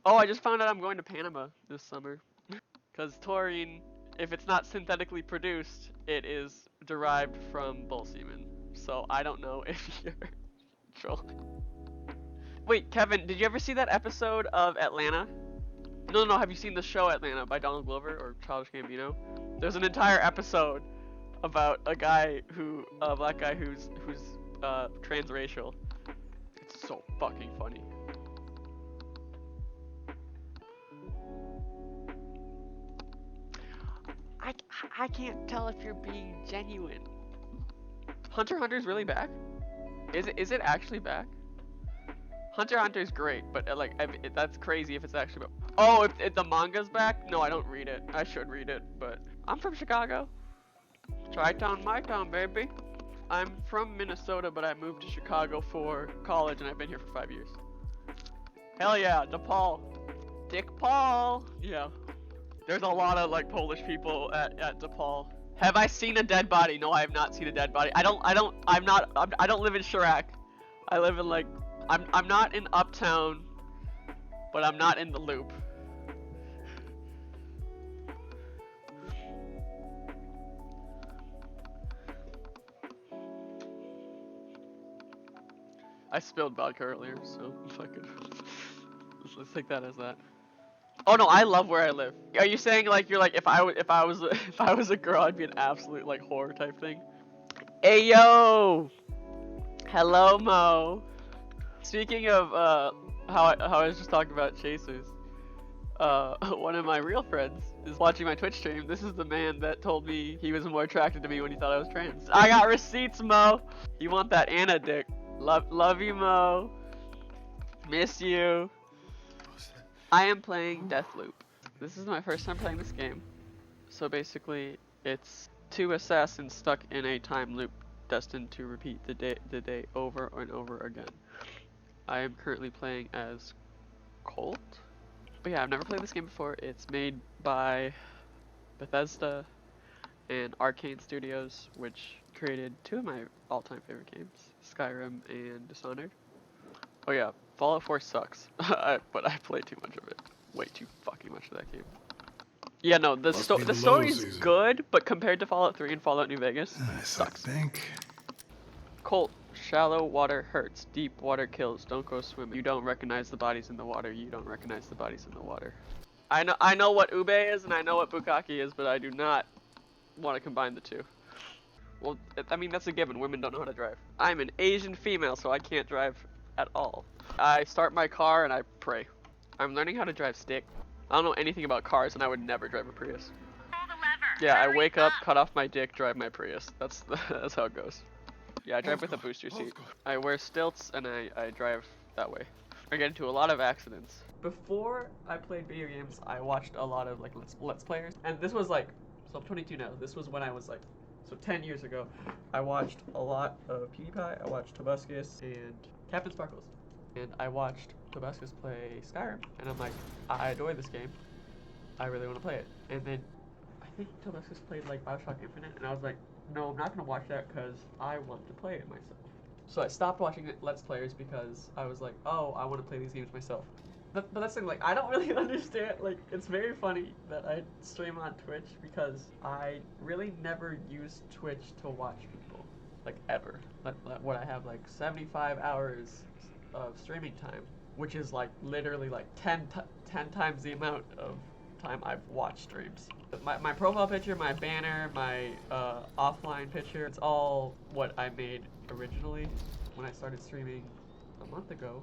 Oh, I just found out I'm going to Panama this summer. Because taurine, if it's not synthetically produced, it is derived from bull semen. So I don't know if you're trolling. Wait, Kevin, did you ever see that episode of Atlanta? No, no, no. Have you seen the show Atlanta by Donald Glover or Childish Gambino? There's an entire episode about a black guy who's transracial. It's so fucking funny. I, I can't tell if you're being genuine. Hunter x Hunter's really back? Is it actually back? Hunter x Hunter's great, but that's crazy if it's actually back. Oh, if the manga's back? No, I don't read it. I should read it, but I'm from Chicago. Tri-town, my town, baby. I'm from Minnesota, but I moved to Chicago for college, and I've been here for 5 years. Hell yeah, DePaul. Dick Paul. Yeah. There's a lot of like Polish people at DePaul. Have I seen a dead body? No, I have not seen a dead body. I don't live in Chirac. I live in like, I'm not in Uptown, but I'm not in the Loop. I spilled vodka earlier, so fucking let's take that as that. Oh no, I love where I live. Are you saying like you're like if I was a girl, I'd be an absolute like whore type thing? Hey yo, hello Mo. Speaking of how I was just talking about chasers, one of my real friends is watching my Twitch stream. This is the man that told me he was more attracted to me when he thought I was trans. I got receipts, Mo. You want that Anna dick? Love you, Mo. Miss you. I am playing Deathloop. This is my first time playing this game. So basically, it's two assassins stuck in a time loop destined to repeat the day over and over again. I am currently playing as Colt. But yeah, I've never played this game before. It's made by Bethesda and Arcane Studios, which created two of my all-time favorite games, Skyrim and Dishonored. Oh yeah, Fallout 4 sucks, but I played too much of it. Way too fucking much of that game. Yeah, no, the story's good, but compared to Fallout 3 and Fallout New Vegas, sucks. I think. Colt, shallow water hurts, deep water kills, don't go swimming. You don't recognize the bodies in the water, you don't recognize the bodies in the water. I know what ube is and I know what bukkake is, but I do not want to combine the two. Well, I mean, that's a given, women don't know how to drive. I'm an Asian female, so I can't drive at all. I start my car and I pray. I'm learning how to drive stick. I don't know anything about cars and I would never drive a Prius. Pull the lever. Yeah, I wake up, cut off my dick, drive my Prius. That's how it goes. Yeah, I drive with a booster seat. I wear stilts and I drive that way. I get into a lot of accidents. Before I played video games, I watched a lot of like let's players. And this was like, so I'm 22 now. This was when I was like, so 10 years ago. I watched a lot of PewDiePie, I watched Tobuscus and Captain Sparkles. And I watched Tobuscus play Skyrim. And I'm like, I adore this game. I really want to play it. And then I think Tobuscus played like Bioshock Infinite. And I was like, no, I'm not going to watch that because I want to play it myself. So I stopped watching Let's Players because I was like, oh, I want to play these games myself. But that's the thing, like, I don't really understand, like, it's very funny that I stream on Twitch because I really never use Twitch to watch people, like, ever. Like, what I have, like, 75 hours of streaming time, which is, like, literally, like, 10 times the amount of time I've watched streams. My profile picture, my banner, my offline picture, it's all what I made originally when I started streaming a month ago.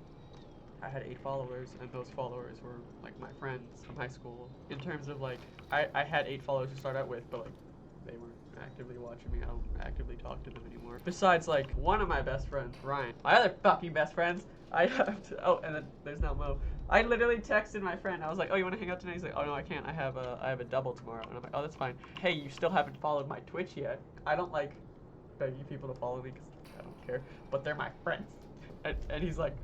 I had 8 followers, and those followers were like my friends from high school. In terms of like, I had 8 followers to start out with, but like, they weren't actively watching me. I don't actively talk to them anymore. Besides like, one of my best friends, Ryan. My other fucking best friends, I have to, oh, and then there's now Mo. I literally texted my friend. I was like, oh, you want to hang out tonight? He's like, oh no, I can't. I have a double tomorrow. And I'm like, oh, that's fine. Hey, you still haven't followed my Twitch yet. I don't like begging people to follow me because I don't care, but they're my friends. And he's like,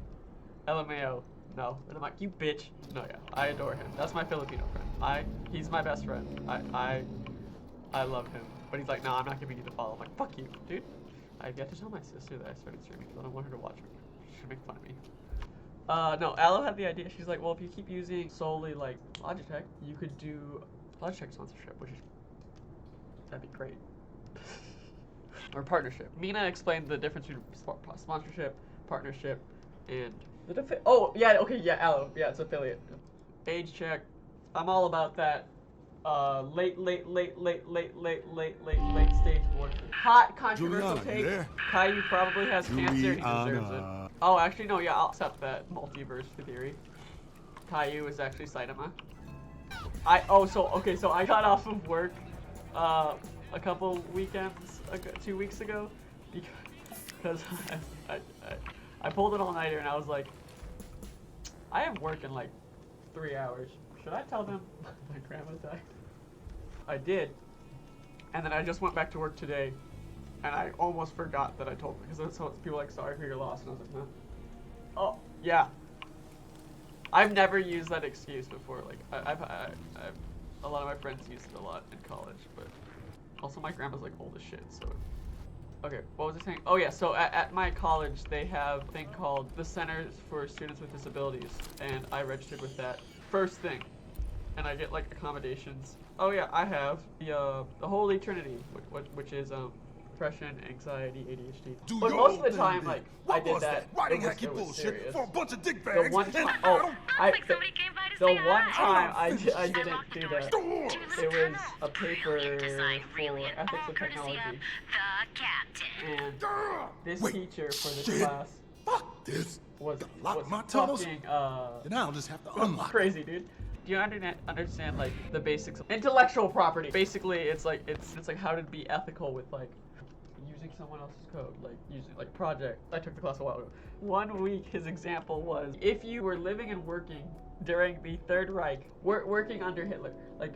LMAO, no. And I'm like, you bitch. No, yeah, I adore him. That's my Filipino friend. He's my best friend. I love him. But he's like, no, I'm not giving you the follow. I'm like, fuck you, dude. I've yet to tell my sister that I started streaming because I don't want her to watch me. She'll make fun of me. No, Aloe had the idea. She's like, well, if you keep using solely like Logitech, you could do Logitech sponsorship, that'd be great. Or partnership. Mina explained the difference between sponsorship, partnership, and oh yeah, okay, yeah, Aloe, yeah, it's affiliate. Age check. I'm all about that. Late stage warfare. Hot controversial take. Caillou probably has cancer and he deserves it. Oh, actually no, yeah, I'll accept that multiverse theory. Caillou is actually Saitama. So I got off of work a couple weekends ago, 2 weeks ago, because I pulled an all-nighter and I was like, I am working like 3 hours. Should I tell them my grandma died? I did, and then I just went back to work today, and I almost forgot that I told them, because people were like, sorry for your loss, and I was like, no. Oh, yeah. I've never used that excuse before. Like, I've a lot of my friends used it a lot in college, but also my grandma's like old as shit, so. Okay, what was I saying? Oh yeah, so at my college, they have a thing called the Centers for Students with Disabilities, and I registered with that first thing, and I get like accommodations. Oh yeah, I have the Holy Trinity, which is depression, anxiety, ADHD. But most of the time, like I did that. It was serious. For a bunch of dick bags. The one time, the one time I didn't do that. It was a paper for ethics of technology, and this teacher for this class was fucking then I'll just have to unlock crazy, dude. Do you understand like the basics of intellectual property? Basically, it's like how to be ethical with like using someone else's code, like using like project. I took the class a while ago. 1 week, his example was if you were living and working during the Third Reich, working under Hitler, like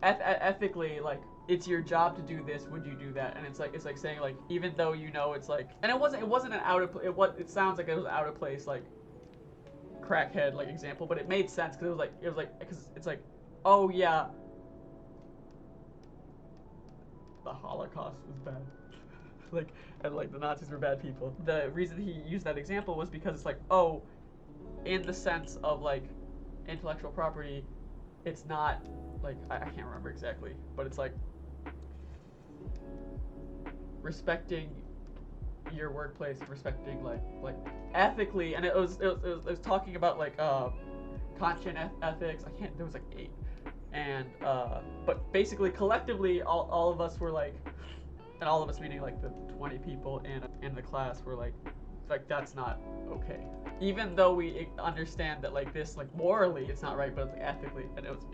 ethically, like it's your job to do this. Would you do that? And it's like saying like even though you know it's like, and it wasn't an out of it sounds like it was out of place like crackhead like example, but it made sense because it was like because it's like, oh yeah, the Holocaust was bad. Like, and like the Nazis were bad people. The reason he used that example was because it's like, oh, in the sense of like intellectual property, it's not like I can't remember exactly, but it's like respecting your workplace, respecting like ethically, and it was talking about like conscience ethics. There was like 8, and but basically collectively all of us were like, and all of us meaning like the 20 people in the class were like that's not okay, even though we understand that like this like morally it's not right, but it's like ethically, and it was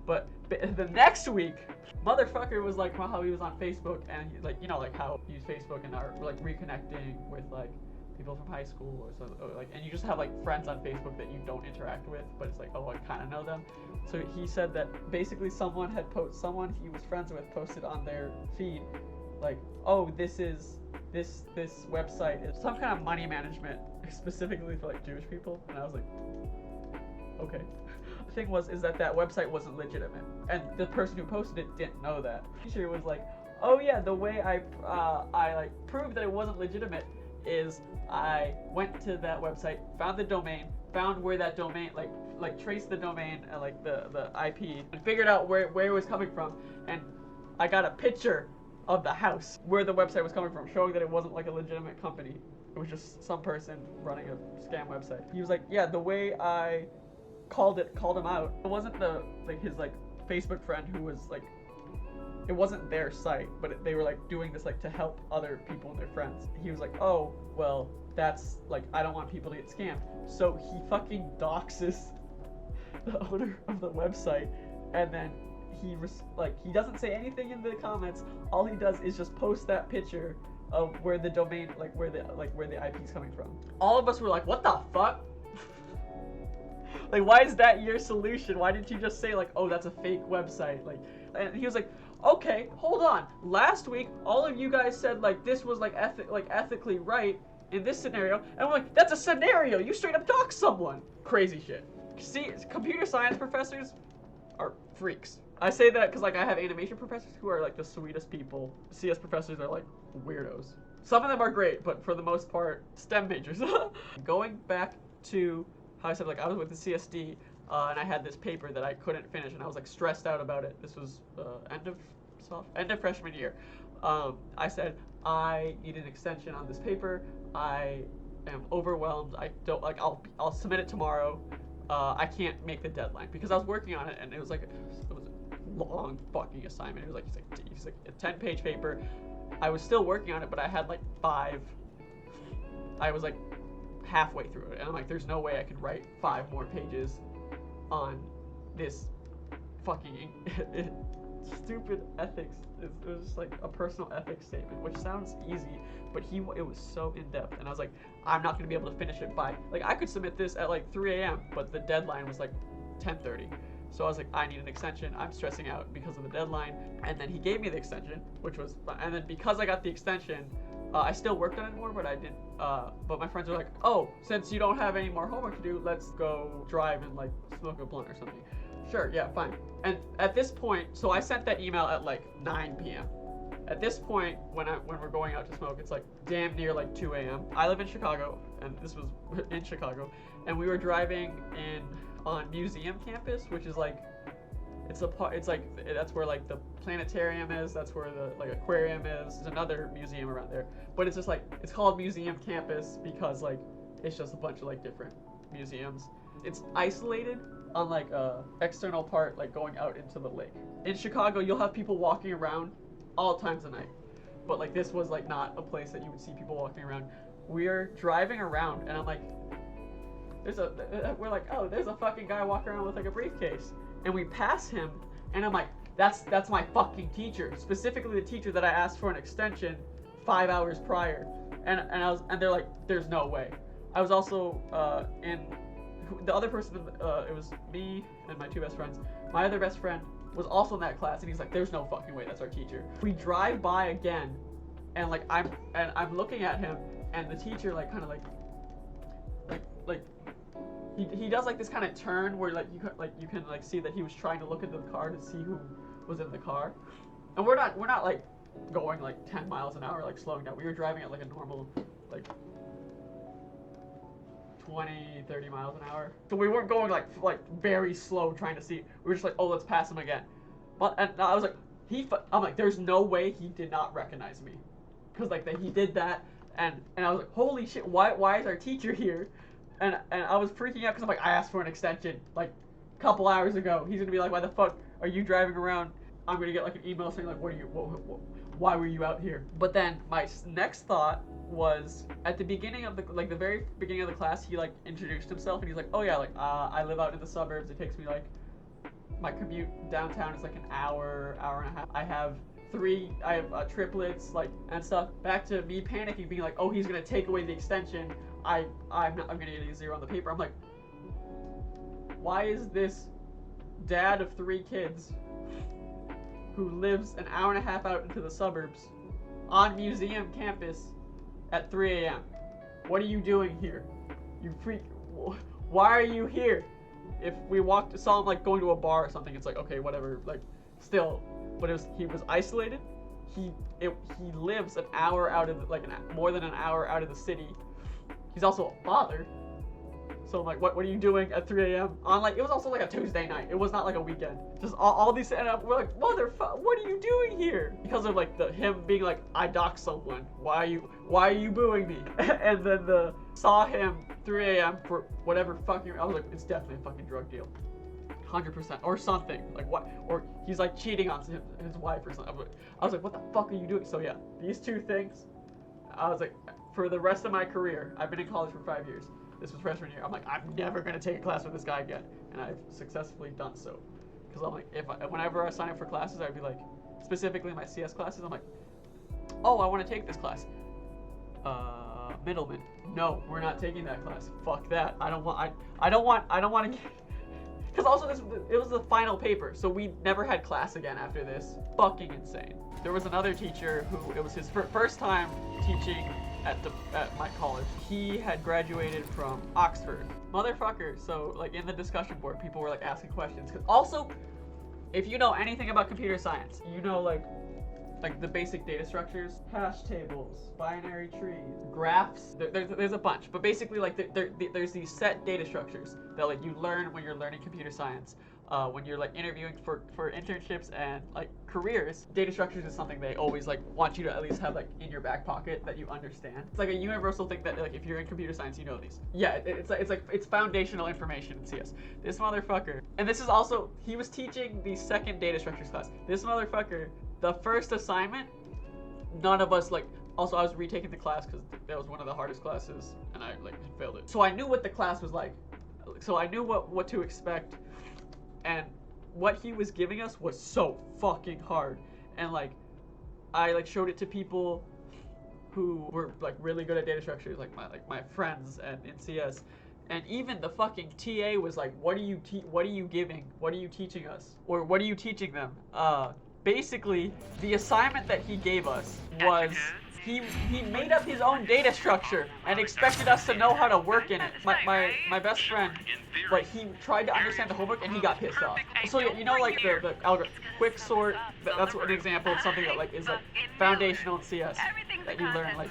but the next week motherfucker was like how he was on Facebook, and he, like, you know, like how you use Facebook and are like reconnecting with like people from high school or so, or like, and you just have like friends on Facebook that you don't interact with, but it's like, oh, I kind of know them. So he said that basically someone he was friends with posted on their feed like, oh, this website is some kind of money management specifically for like Jewish people, and I was like, okay. The thing is that website wasn't legitimate, and the person who posted it didn't know that. The teacher was like, oh yeah, the way I like proved that it wasn't legitimate is I went to that website, found the domain, found where that domain like traced the domain and like the IP, and figured out where it was coming from, and I got a picture of the house where the website was coming from, showing that it wasn't like a legitimate company. It was just some person running a scam website. He was like, yeah, the way I called him out, it wasn't his like Facebook friend who was like, it wasn't their site, but they were like doing this like to help other people and their friends. He was like, oh, well, that's like, I don't want people to get scammed. So he fucking doxes the owner of the website, and then he doesn't say anything in the comments. All he does is just post that picture of where the domain, where the IP is coming from. All of us were like, what the fuck? Like, why is that your solution? Why didn't you just say like, oh, that's a fake website? Like, and he was like, okay, hold on. Last week, all of you guys said like this was like ethically right in this scenario, and we're like, that's a scenario. You straight up dox someone. Crazy shit. See, computer science professors are freaks. I say that because like I have animation professors who are like the sweetest people. CS professors are like weirdos. Some of them are great, but for the most part, STEM majors. Going back to how I said, like, I was with the CSD, and I had this paper that I couldn't finish, and I was like stressed out about it. This was end of freshman year. I said I need an extension on this paper. I am overwhelmed. I don't like. I'll submit it tomorrow. I can't make the deadline because I was working on it, and it was a long fucking assignment. It was like a 10-page paper. I was still working on it, but I had like 5. I was like halfway through it, and I'm like, there's no way I could write 5 more pages on this fucking stupid ethics. It was just like a personal ethics statement, which sounds easy, but it was so in depth, and I was like, I'm not gonna be able to finish it by like I could submit this at like 3 a.m., but the deadline was like 10:30. So I was like, I need an extension. I'm stressing out because of the deadline. And then he gave me the extension, and then because I got the extension, I still worked on it more, but I didn't. But my friends were like, oh, since you don't have any more homework to do, let's go drive and like smoke a blunt or something. Sure, yeah, fine. And at this point, so I sent that email at like 9 p.m. At this point, when we're going out to smoke, it's like damn near like 2 a.m. I live in Chicago, and this was in Chicago, and we were driving on museum campus, which is like, it's like that's where like the planetarium is, that's where the like aquarium is. There's another museum around there, but it's just like, it's called museum campus because like it's just a bunch of like different museums. It's isolated on like a external part, like going out into the lake. In Chicago, you'll have people walking around all times of night, but like this was like not a place that you would see people walking around. We're driving around, and I'm like, we're like, oh, there's a fucking guy walking around with like a briefcase, and we pass him, and I'm like, that's my fucking teacher, specifically the teacher that I asked for an extension 5 hours prior, and they're like, there's no way. I was also in the other person. It was me and my 2 best friends. My other best friend was also in that class, and he's like, there's no fucking way that's our teacher. We drive by again, and like I'm looking at him, and the teacher like kind of like he does like this kind of turn where like you can like see that he was trying to look into the car to see who was in the car, and we're not like going like 10 miles an hour, like slowing down. We were driving at like a normal like 20-30 miles an hour, so we weren't going like very slow trying to see. We were just like, oh, let's pass him again. But and I was like, I'm like, there's no way he did not recognize me, because like he did that, and I was like, holy shit, why is our teacher here? And I was freaking out because I'm like, I asked for an extension like a couple hours ago. He's gonna be like, why the fuck are you driving around? I'm gonna get like an email saying like, why were you out here? But then my next thought was, at the beginning of the very beginning of the class, he like introduced himself, and he's like, oh yeah, like I live out in the suburbs. It takes me like, my commute downtown is like an hour and a half. I have triplets, like, and stuff. Back to me panicking, being like, oh, he's gonna take away the extension. I'm gonna get a 0 on the paper. I'm like, why is this dad of 3 kids who lives an hour and a half out into the suburbs on museum campus at 3 a.m. What are you doing here? You freak! Why are you here? If we saw him like going to a bar or something, it's like, okay, whatever. Like, still, but he was isolated. He lives an hour out of more than an hour out of the city. He's also a father. So I'm like, what are you doing at 3 a.m. on like, it was also like a Tuesday night. It was not like a weekend. Just all these, and we're like, motherfucker, what are you doing here? Because of like him being like, I doxed someone. Why are you booing me? And then saw him 3 a.m. for whatever fucking, I was like, it's definitely a fucking drug deal. 100% or something. Like what? Or he's like cheating on his wife or something. I was like, what the fuck are you doing? So yeah, these 2 things, I was like, for the rest of my career, I've been in college for 5 years. This was freshman year. I'm like, I'm never gonna take a class with this guy again, and I've successfully done so. Because I'm like, whenever I sign up for classes, I'd be like, specifically my CS classes, I'm like, oh, I want to take this class. Middleman. No, we're not taking that class. Fuck that. I don't want to. Because also it was the final paper, so we never had class again after this. Fucking insane. There was another teacher who it was his first time teaching at my college. He had graduated from Oxford. Motherfucker. So like in the discussion board, people were like asking questions. Cause also, if you know anything about computer science, you know like like the basic data structures, hash tables, binary trees, graphs. There's a bunch, but basically like there's these set data structures that like you learn when you're learning computer science. When you're like interviewing for internships and like careers, data structures is something they always like want you to at least have like in your back pocket that you understand. It's like a universal thing that like if you're in computer science, you know these. Yeah, it's foundational information in CS. This motherfucker, and this is also, he was teaching the second data structures class. This motherfucker, the first assignment, none of us like. Also, I was retaking the class because that was one of the hardest classes, and I like failed it. So I knew what the class was like. So I knew what to expect. And what he was giving us was so fucking hard. And like, I like showed it to people who were like really good at data structures, like my friends and in CS. And even the fucking TA was like, what are you giving? What are you teaching us? Or what are you teaching them? Basically, the assignment that he gave us was he made up his own data structure and expected us to know how to work in it. My best friend, like, he tried to understand the homework and he got pissed off. So you know, like the algorithm, quick sort. That's an example of something that like is like foundational in CS that you learn, like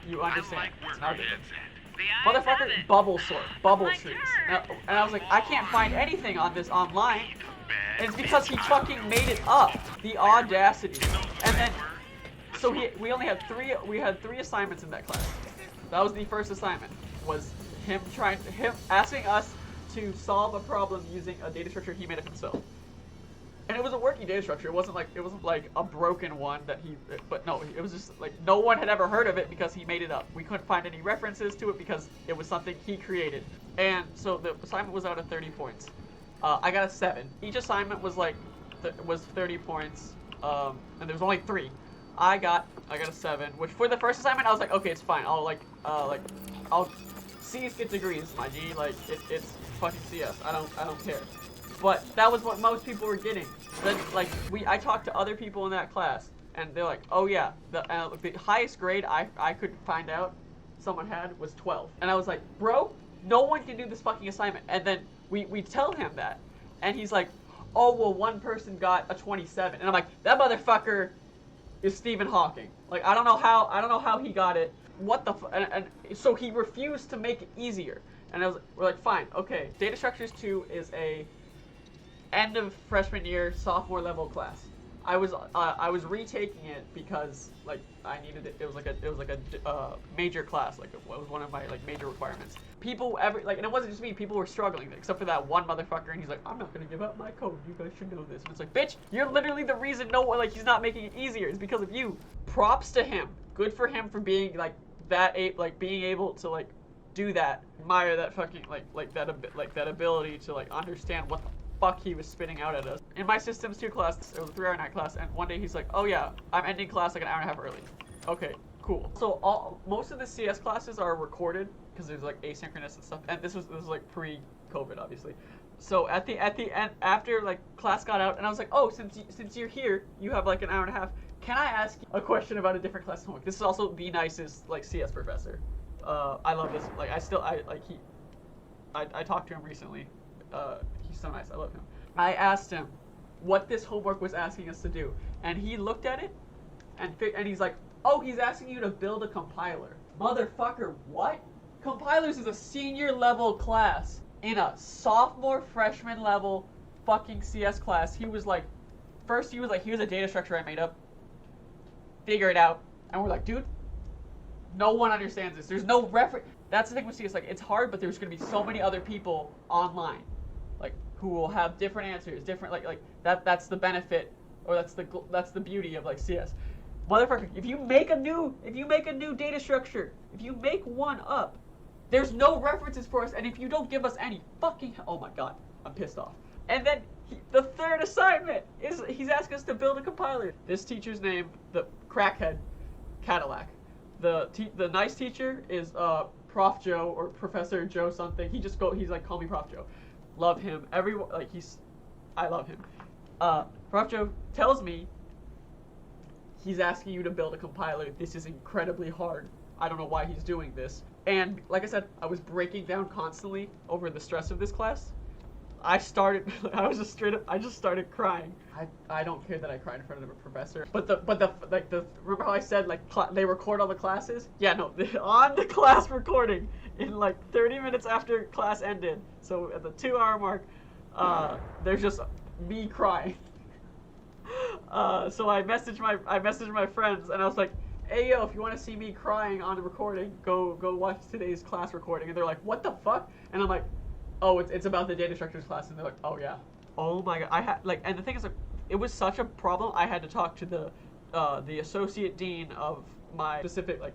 you understand. It's not good. Motherfucker, bubble sort, bubble trees. And I was like, I can't find anything on this online. And it's because he fucking made it up. The audacity. And then, so we only had three assignments in that class. That was the first assignment. Was him asking us to solve a problem using a data structure he made up himself. And it was a working data structure. It wasn't like a broken one that but no, it was just like no one had ever heard of it because he made it up. We couldn't find any references to it because it was something he created. And so the assignment was out of 30 points. I got a 7. Each assignment was like was 30 points, and there was only 3. I got a 7, which for the first assignment I was like, okay, it's fine. I'll C's get degrees, my G. Like it's fucking CS. I don't care. But that was what most people were getting. Then like I talked to other people in that class, and they're like, oh yeah, the highest grade I could find out someone had was 12, and I was like, bro, no one can do this fucking assignment. And then we tell him that, and he's like, oh well, one person got a 27, and I'm like, that motherfucker is Stephen Hawking. Like I don't know how he got it. What the and so he refused to make it easier, and we're like, fine, okay. Data Structures 2 is a end of freshman year, sophomore level class. I was retaking it because like I needed it. It was like a major class. Like it was one of my like major requirements. People and it wasn't just me. People were struggling except for that one motherfucker, and he's like, I'm not gonna give up my code. You guys should know this. And it's like, bitch, you're literally the reason he's not making it easier. It's because of you. Props to him. Good for him for being like that. Being able to like do that. Admire that fucking that ability to like understand what the fuck he was spitting out at us. In my Systems 2 class, it was a 3-hour night class, and one day he's like, oh yeah, I'm ending class like an hour and a half early. Okay, cool. So most of the CS classes are recorded because there's like asynchronous and stuff, and this was like pre-COVID obviously. So at the end, after like class got out, and I was like, oh, since you're here, you have like an hour and a half. Can I ask you a question about a different class homework? This is also the nicest like CS professor. I love this. Like I talked to him recently. He's so nice. I love him. I asked him what this homework was asking us to do, and he looked at it, and he's like, oh, he's asking you to build a compiler. Motherfucker, what? Compilers is a senior level class in a sophomore freshman level fucking CS class. He was like, here's a data structure I made up. Figure it out. And we're like, dude, no one understands this. There's no reference. That's the thing with CS. Like, it's hard, but there's gonna be so many other people online, like, who will have different answers, different that's the benefit, or that's the beauty of like CS. Motherfucker, if you make a new data structure, if you make one up, there's no references for us, and if you don't give us any fucking, oh my god, I'm pissed off. And then the third assignment is he's asking us to build a compiler. This teacher's name, the crackhead Cadillac. The nice teacher is Prof Joe or Professor Joe something. He's like, call me Prof Joe. Love him. Everyone I love him. Prof Joe tells me he's asking you to build a compiler. This is incredibly hard. I don't know why he's doing this. And like I said, I was breaking down constantly over the stress of this class. I was just straight up, I just started crying. I don't care that I cried in front of the professor. But remember how I said, like, they record all the classes? Yeah, no, on the class recording, in like 30 minutes after class ended, so at the 2-hour mark, there's just me crying. So I messaged my friends, and I was like, hey yo, if you want to see me crying on the recording, go watch today's class recording. And they're like, what the fuck? And I'm like, oh, it's about the data structures class. And they're like, oh yeah. Oh my god. And the thing is, like, it was such a problem. I had to talk to the associate dean of my specific, like,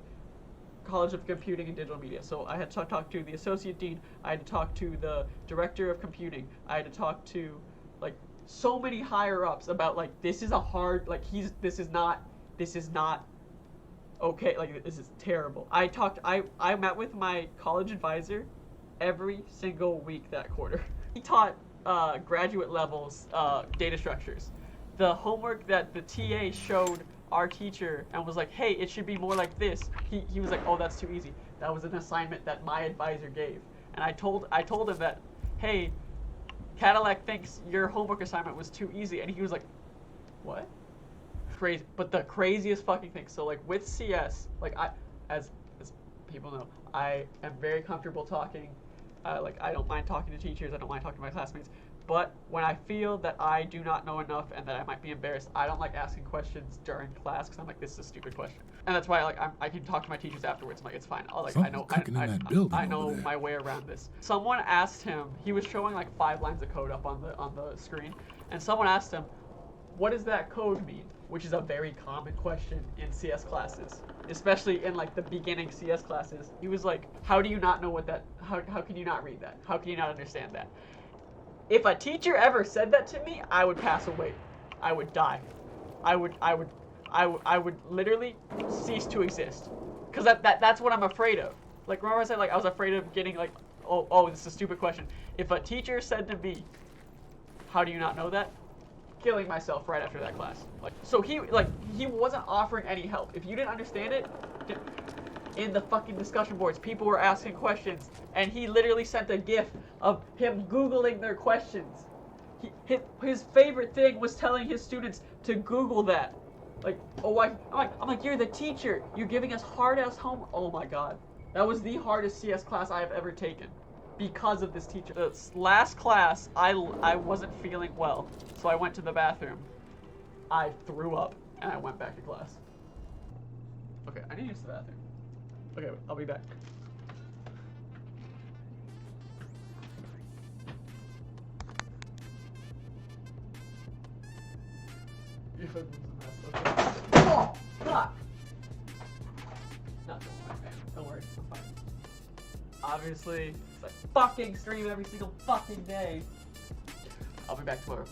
College of Computing and Digital Media. So I had to talk to the associate dean. I had to talk to the director of computing. I had to talk to, like, so many higher ups about, like, this is a hard, like, this is not okay, like, this is terrible. I met with my college advisor every single week that quarter. He taught graduate levels data structures. The homework that the TA showed our teacher and was like, hey, it should be more like this. He was like, oh, that's too easy. That was an assignment that my advisor gave. And I told him that, hey, Cadillac thinks your homework assignment was too easy. And he was like, what? Crazy. But the craziest fucking thing. So, like, with CS, like, as people know, I am very comfortable talking. Like, I don't mind talking to teachers. I don't mind talking to my classmates. But when I feel that I do not know enough and that I might be embarrassed, I don't like asking questions during class because I'm like, this is a stupid question. And that's why, like, I can talk to my teachers afterwards. I'm like, it's fine. I know my way around this. Someone asked him. He was showing like 5 lines of code up on the screen, and someone asked him, what does that code mean? Which is a very common question in CS classes, especially in like the beginning CS classes. He was like, how do you not know what that, how can you not read that? How can you not understand that? If a teacher ever said that to me, I would pass away. I would die. I would literally cease to exist. Cause that's what I'm afraid of. Like, remember I said, like, I was afraid of getting like, oh, this is a stupid question. If a teacher said to me, how do you not know that? Killing myself right after that class. Like, so he wasn't offering any help. If you didn't understand it, in the fucking discussion boards, people were asking questions, and he literally sent a gif of him Googling their questions. His favorite thing was telling his students to Google that. Like, oh, I'm like, you're the teacher. You're giving us hard-ass home. Oh my god. That was the hardest CS class I have ever taken. Because of this teacher. The last class, I wasn't feeling well, so I went to the bathroom. I threw up, and I went back to class. Okay, I need to use the bathroom. Okay, I'll be back. Oh, fuck! Not don't worry, man. Don't worry, I'm fine. Obviously, it's a fucking stream every single fucking day. I'll be back tomorrow.